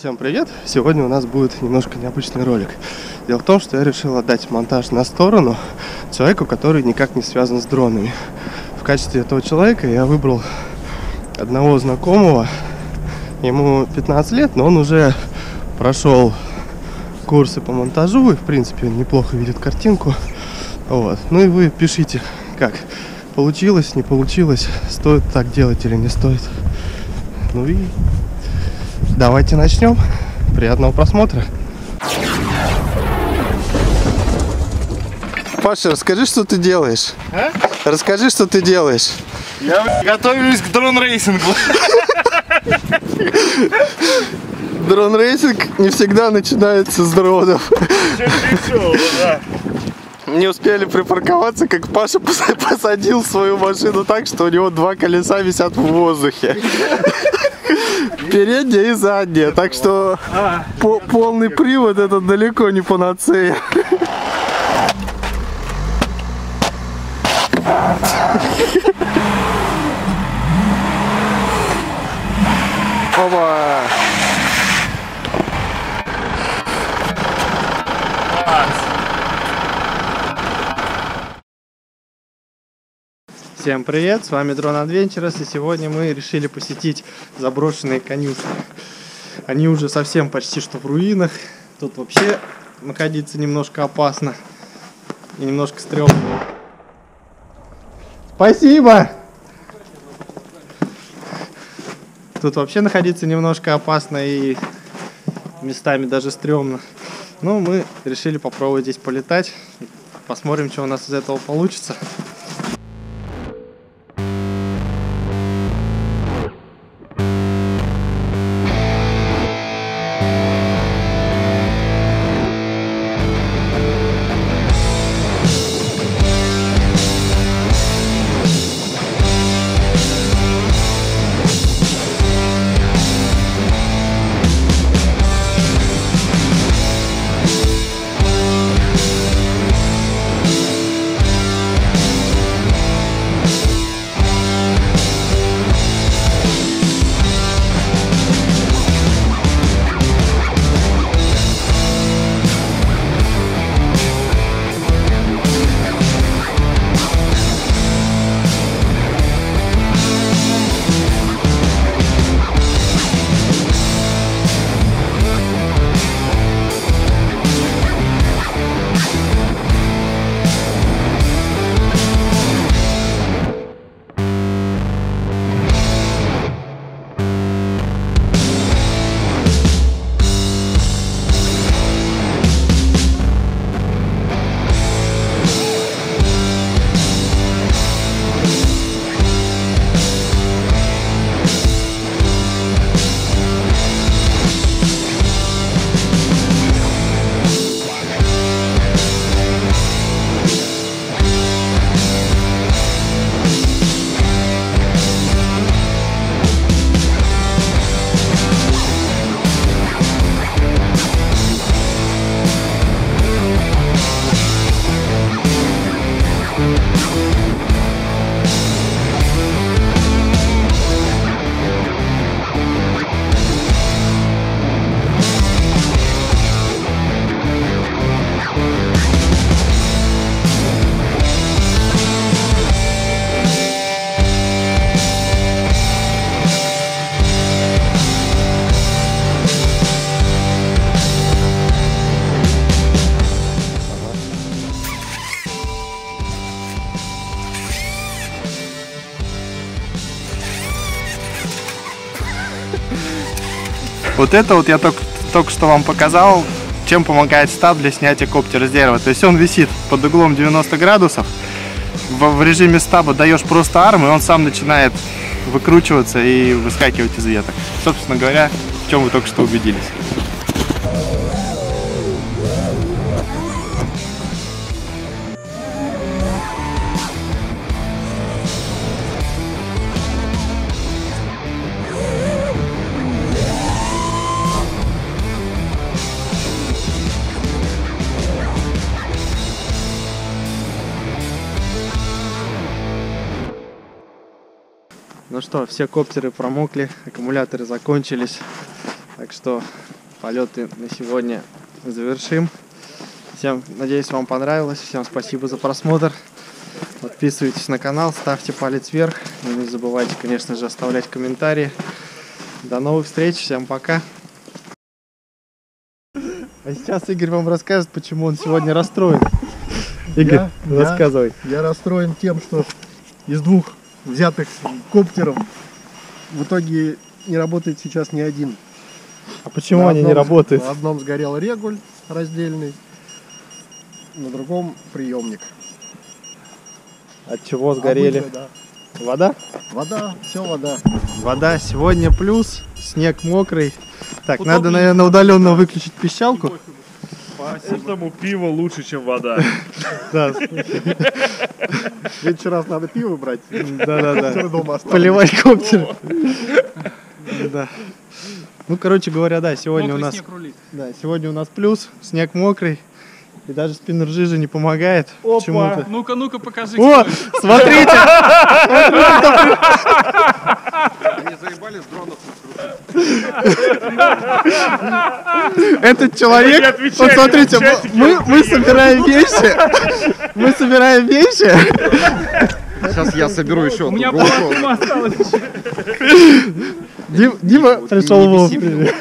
Всем привет! Сегодня у нас будет немножко необычный ролик. Дело в том, что я решил отдать монтаж на сторону человеку, который никак не связан с дронами. В качестве этого человека я выбрал одного знакомого. Ему 15 лет, но он уже прошел курсы по монтажу и, в принципе, неплохо видит картинку. Вот. Ну и вы пишите, как получилось, не получилось, стоит так делать или не стоит. Ну и давайте начнем. Приятного просмотра. Паша, расскажи, что ты делаешь. А? Расскажи, что ты делаешь. Я готовлюсь к дрон-рейсингу. Дрон-рейсинг не всегда начинается с дронов. Да. Не успели припарковаться, как Паша посадил свою машину так, что у него два колеса висят в воздухе. Передняя и задняя. Так что полный привод — это далеко не панацея. Опа! Всем привет, с вами Drone Adventures, и сегодня мы решили посетить заброшенные конюшни. Они уже совсем почти что в руинах. Тут вообще находиться немножко опасно и немножко стрёмно. Спасибо! Тут вообще находиться немножко опасно и местами даже стрёмно. Но мы решили попробовать здесь полетать. Посмотрим, что у нас из этого получится. Вот это вот я только что вам показал, чем помогает стаб для снятия коптера с дерева. То есть он висит под углом 90 градусов. В режиме стаба даешь просто арм, и он сам начинает выкручиваться и выскакивать из веток. Собственно говоря, в чем вы только что убедились. Ну что, все коптеры промокли, аккумуляторы закончились. Так что полеты на сегодня завершим. Всем, надеюсь, вам понравилось. Всем спасибо за просмотр. Подписывайтесь на канал, ставьте палец вверх. И не забывайте, конечно же, оставлять комментарии. До новых встреч, всем пока. А сейчас Игорь вам расскажет, почему он сегодня расстроен. Игорь, рассказывай. Я расстроен тем, что из 2 взятых коптеров в итоге не работает сейчас ни один. А почему они не работают? На одном сгорел регуль раздельный, на другом приемник. От чего сгорели? Обычно, да. Вода? Вода, все вода. Вода сегодня плюс, снег мокрый. Так, надо, наверное, удаленно выключить пищалку. Этому пиво лучше, чем вода. Да, В следующий раз надо пиво брать. да. Дома оставить. Поливать коптер. Да. Ну, короче говоря, да, сегодня у нас... Да, сегодня у нас плюс, снег мокрый. И даже спиннер жижи не помогает. Почему-то. Ну-ка, покажи. О, смотрите! Они заебали с дронов. Этот человек, вот смотрите, мы собираем вещи. Мы собираем вещи. Сейчас я соберу еще У меня одну половина GoPro. осталась. Дима пришел вовремя.